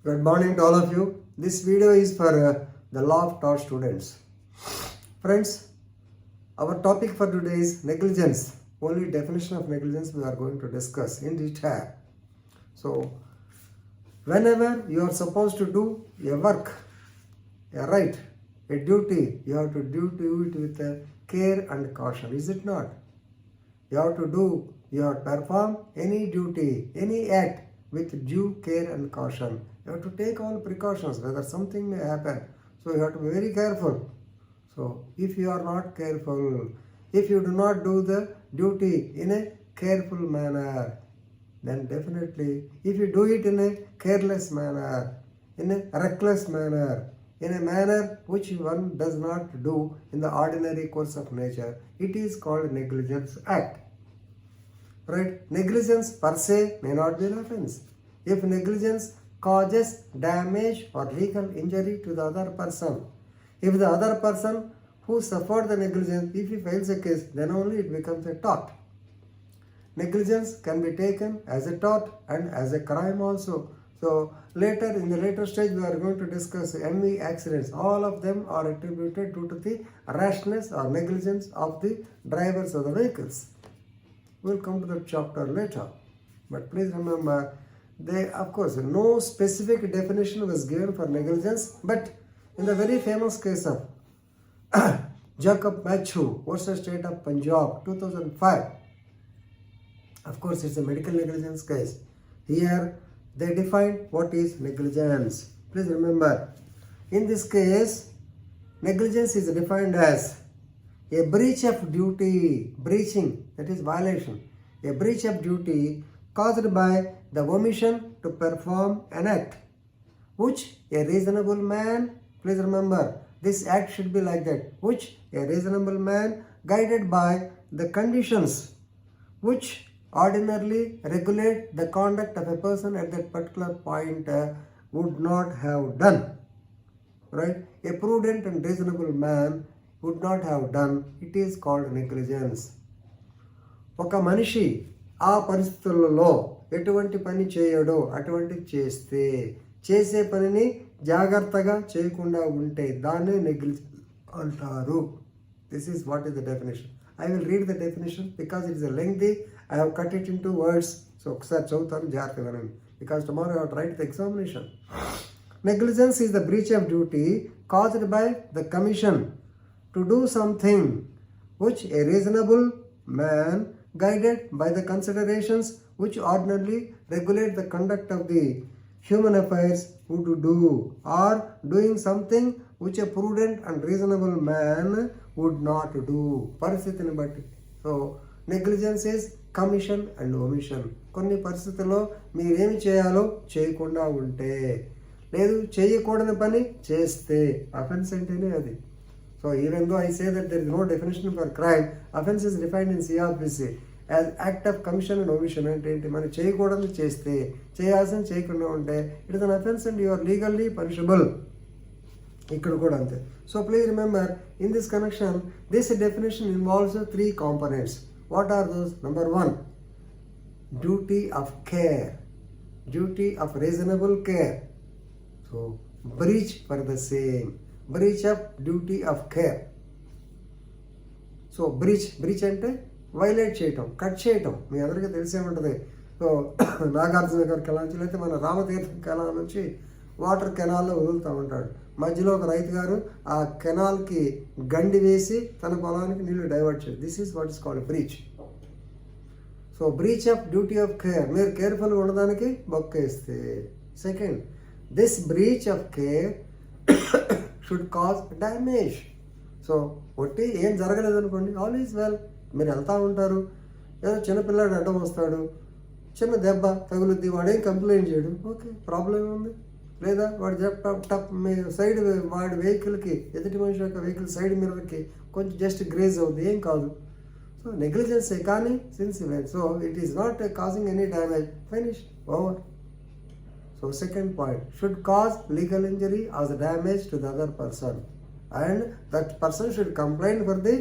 Good morning to all of you. This video is for the law of tort students. Friends, our topic for today is negligence. Only definition of negligence we are going to discuss in detail. So, whenever you are supposed to do a work, a right, a duty, you have to do it with care and caution. Is it not? You have to perform any duty, any act with due care and caution. You have to take all precautions whether something may happen. So you have to be very careful. So if you are not careful, if you do not do the duty in a careful manner, then definitely if you do it in a careless manner, in a reckless manner, in a manner which one does not do in the ordinary course of nature, it is called negligence act. Right? Negligence per se may not be an offense. If negligence causes damage or legal injury to the other person, if the other person who suffered the negligence, if he files a case, then only it becomes a tort. Negligence can be taken as a tort and as a crime also. So later, in the later stage, we are going to discuss MV accidents. All of them are attributed due to the rashness or negligence of the drivers of the vehicles. We'll come to that chapter later. But please remember, of course, no specific definition was given for negligence, but in the very famous case of Jacob Mathew versus State of Punjab, 2005, of course, it's a medical negligence case. Here, they defined what is negligence. Please remember, in this case, negligence is defined as a breach of duty, breaching, that is violation, a breach of duty caused by the omission to perform an act, which a reasonable man, please remember, this act should be like that, which a reasonable man guided by the conditions which ordinarily regulate the conduct of a person at that particular point would not have done. Right? A prudent and reasonable man would not have done. It is called negligence. ఒక మనిషి ఆ పరిస్థితులలో ఎటువంటి పని చేయడో అటువంటి చేస్తే, చేసే పనిని జాగ్రత్తగా చేయకుండా ఉంటే దాన్ని నెగ్లిజెన్స్ అంటారు. This is what is the definition. I will read the definition because it is a lengthy. I have cut it into words. So ఒకసారి చదువుతాను జాగ్రత్తగా వినండి. Because tomorrow I have to write the examination. Negligence is the breach of duty caused by the commission to do something which a reasonable man, guided by the considerations which ordinarily regulate the conduct of the human affairs, would do, or doing something which a prudent and reasonable man would not do. పరిస్థితిని బట్టి. So negligence is commission and omission. కొన్ని పరిస్థితుల్లో మీరేమి చేయాలో చేయకుండా ఉంటే, లేదు చేయకూడని పని చేస్తే అఫెన్స్ అంటేనే అది. So even though I say that there is no definition for crime, offense is defined in CRPC as act of commission and omission. అంటే ఏంటి, మనం చేయకూడదు చేస్తే, చేయాల్సింది చేయకుండా ఉంటే it is an offence and you are legally punishable. ఇక్కడ కూడా అంతే. So please remember, in this connection this definition involves 3 components. What are those? Number 1, duty of care, duty of reasonable care. So breach for the same, breach of duty of care. So breach అంటే violate చేయటం, cut చేయటం. మీ అందరికీ తెలిసే ఉంటుంది. So Nagarjuna గారి canal నుంచి, అయితే మన రామతీర్థం కెనాల్ నుంచి వాటర్ కెనాల్లో వదులుతూ ఉంటాడు. మధ్యలో ఒక రైతు గారు ఆ కెనాల్కి గండి వేసి తన పొలానికి నీళ్లు డైవర్ట్ చేయాలి. This is what is called breach. So breach of duty of care, మీరు కేర్ఫుల్గా ఉండడానికి బొక్కేస్తే. Second, this breach of care should cause damage. So ఒట్టి ఏం జరగలేదు అనుకోండి, ఆల్ ఈజ్ వెల్, మీరు వెళ్తూ ఉంటారు, ఏదో చిన్నపిల్లాడు అడ్డం వస్తాడు, చిన్న దెబ్బ తగులుద్ది, వాడేం కంప్లైంట్ చేయడు, ఓకే, ప్రాబ్లం ఏముంది. లేదా వాడు టప్ మీ సైడ్, వాడి వెహికల్కి, ఎదుటి మనిషి యొక్క వెహికల్ సైడ్ మిర్రర్కి కొంచెం జస్ట్ గ్రేజ్ అవుతుంది, ఏం కాదు. సో నెగ్లిజెన్సే, కానీ since event. So it is not causing any damage, finish, over. So second point, should cause legal injury or damage to the other person, and that person should complain for the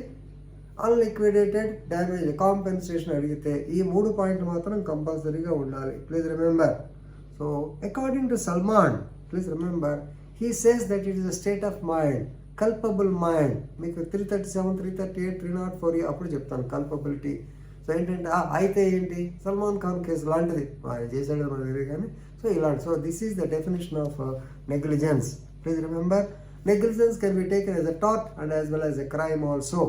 unliquidated damage, compensation అడిగితే. ఈ 3 పాయింట్లు మాత్రం కంపల్సరీగా ఉండాలి. Please remember. So according to Salman, please remember, he says that it is a state of mind, culpable mind. మీకు 337, 338, 304 అప్పుడు చెప్తాను culpability. So ఏంటంటే అయితే ఏంటి, సల్మాన్ ఖాన్ కేసు లాంటిది, ఆయన చేశాడు మనకు తెలియదు కానీ. సో ఇలాంటి, so this is the definition of negligence. Please remember, negligence can be taken as a tort and as well as a crime also.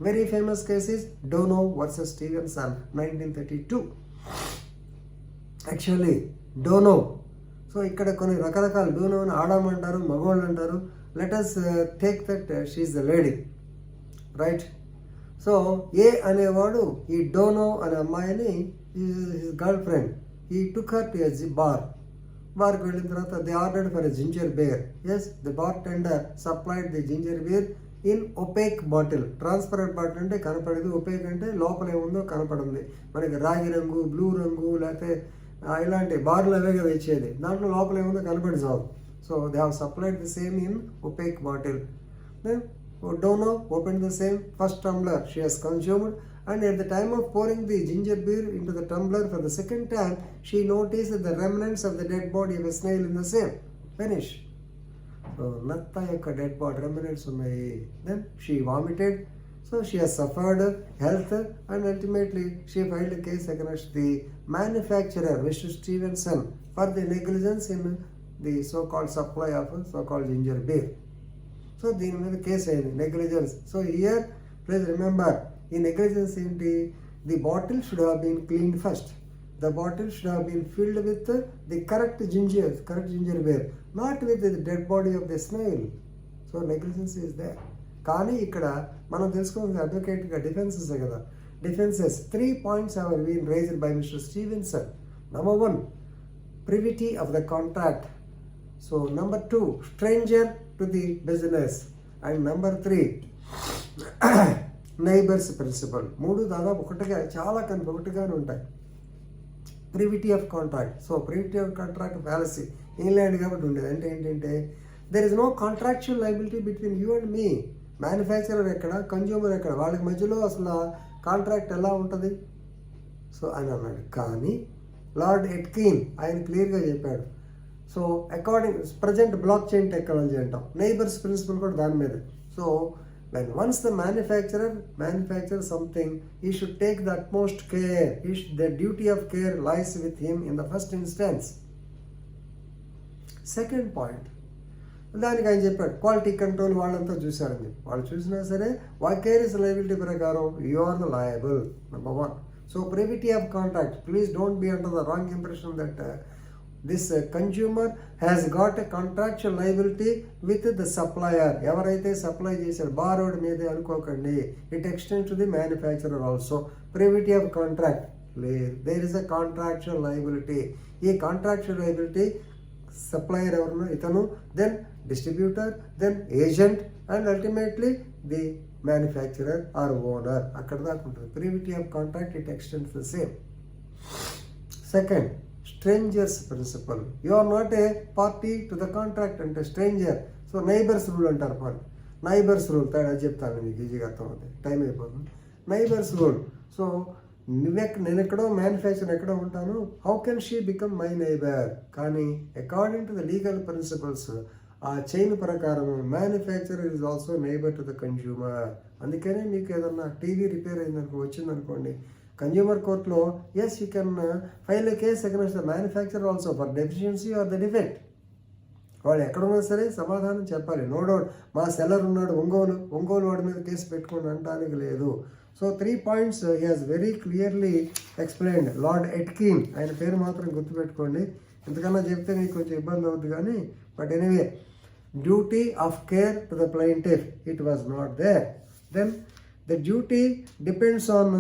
Very famous case is Dono versus Stevenson, 1932. Actually Dono, so ఇక్కడ కొన్ని రకరకాల డోనోని ఆడమంటారు, మగవాళ్ళు అంటారు. Let us take that she is the lady, right? So A అనేవాడు ఈ డోనో అనే అమ్మాయిని, హిస్ గర్ల్ ఫ్రెండ్, ఈ టుక్ హర్ టు ఎ బార్కి వెళ్ళిన తర్వాత they ordered for a ginger beer. Yes, the bartender supplied the ginger beer in opaque bottle. Transparent bottle అంటే కనపడేది, ఒపేక్ అంటే లోపల ఏముందో కనపడింది. మనకి రాగి రంగు, బ్లూ రంగు, లేకపోతే ఇలాంటి బార్లు అవే కదా ఇచ్చేది, దాంట్లో లోపల ఏముందో కనపడి చాలు. So they have supplied the same in opaque bottle. Then Dono opened the same first tumbler she has consumed, and at the time of pouring the ginger beer into the tumbler for the second time, she noticed the remnants of the dead body of a snail in the same. Finish. So natta yokka dead body remnants unnayi. Then she vomited. So she has suffered health, and ultimately she filed a case against the manufacturer, Mr. Stevenson, for the negligence in the so-called supply of so-called ginger beer. So దీని మీద case అయింది, negligence. So here please remember, ఈ negligence ఏంటి, the bottle should have been cleaned first. The bottle should have been filled with the correct ginger beer, not with the dead body of the snail. So negligence is there. కానీ ఇక్కడ మనం తెలుసుకోవాల్సిన అడ్వకేట్గా defences కదా. Defences 3 points have been raised by Mr. Stevenson. Number 1, privity of the contract. So number 2, stranger to the business, and number 3, neighbors principle. మూడు దాదాపు ఒకటిగా, చాలా ఒకటిగానే ఉంటాయి. Privity of contract. So privity of contract fallacy England కాబట్టి ఉండేది. అంటే ఏంటంటే there is no contractual liability between you and me. Manufacturer ఎక్కడ, కన్జ్యూమర్ ఎక్కడ, వాళ్ళకి మధ్యలో అసలు కాంట్రాక్ట్ ఎలా ఉంటుంది. సో అని అన్నాడు. కానీ లార్డ్ ఎట్కిన్ ఆయన క్లియర్గా చెప్పాడు. So according present block chain technology అంటాం, నైబర్స్ ప్రిన్సిపల్ కూడా దాని మీద. So when once the manufacture something, he should take the utmost care. The duty of care lies with him in the first instance. Second point, దానికి ఆయన చెప్పాడు quality control వాళ్ళంతా చూశారని. వాళ్ళు చూసినా సరే వైకేరియస్ లయబిలిటీ ప్రకారం you are the liable. Number 1. So privity of contract, please don't be under the wrong impression that this consumer has got a contractual liability with the supplier. ఎవరైతే supply చేశారు బారోడ్ మీదే అనుకోకండి. It extends to the manufacturer also. Privity of contract, there is a contractual liability. ఈ contractual liability supplier ఎవరు, ఇతను, then distributor, then agent, and ultimately the manufacturer or owner. అక్కడ దాకా ఉంటుంది. Privity of contract, it extends the same. Second, strangers principle. You are not a party to the contract అంటే stranger. So neighbours rule అంటారు. Neighbours rule తేడా చెప్తాను మీకు ఈజీగా అర్థమవుతుంది, టైం అయిపోతుంది. Neighbours rule. సో నేను ఎక్కడో మ్యానుఫ్యాక్చర్ ఎక్కడో ఉంటాను, how can she become my neighbour. కానీ according to the legal principles, ఆ చైన్ ప్రకారం manufacturer is also neighbour to the consumer. అందుకనే మీకు ఏదన్నా టీవీ రిపేర్ వచ్చిందనుకోండి, కన్జ్యూమర్ కోర్టులో yes you can file a case against the manufacturer also for deficiency or the defect. వాళ్ళు ఎక్కడున్నా సరే సమాధానం చెప్పాలి. నో డౌట్ మా సెల్లర్ ఉన్నాడు ఒంగోలు వాడి మీద కేసు పెట్టుకోండి అనడానికి లేదు. So 3 points he has very clearly explained. Lord Atkin, ఆయన పేరు మాత్రం గుర్తుపెట్టుకోండి, ఎంతకన్నా చెప్తే మీకు కొంచెం ఇబ్బంది అవుతుంది కానీ. But anyway, duty of care to the plaintiff, it was not there. Then the duty depends on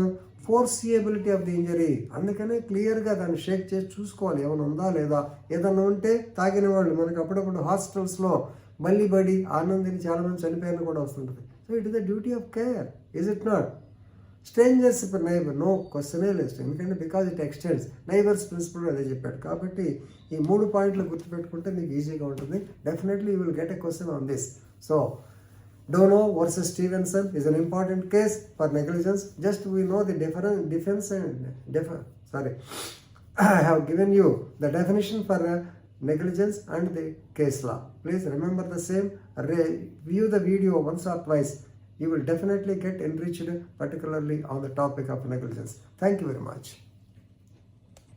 foreseeability of the injury. అందుకనే క్లియర్గా దాన్ని షేక్ చేసి చూసుకోవాలి ఏమైనా ఉందా లేదా. ఏదన్నా ఉంటే తాగిన వాళ్ళు మనకు అప్పుడప్పుడు హాస్పిటల్స్లో బల్లిబడి ఆనందిని చాలామంది చనిపోయిన కూడా వస్తుంటుంది. So it is the duty of care, is it not? Strangers neighbour, no క్వశ్చనే లేదు. ఎందుకంటే because it extends, neighbours principle అదే చెప్పాడు. కాబట్టి ఈ 3 పాయింట్లు గుర్తుపెట్టుకుంటే మీకు ఈజీగా ఉంటుంది. Definitely you will get a question on this. So Dono versus Stevenson is an important case for negligence. Just we know the I have given you the definition for negligence and the case law. Please remember the same. Review the video once or twice. You will definitely get enriched, particularly on the topic of negligence. Thank you very much.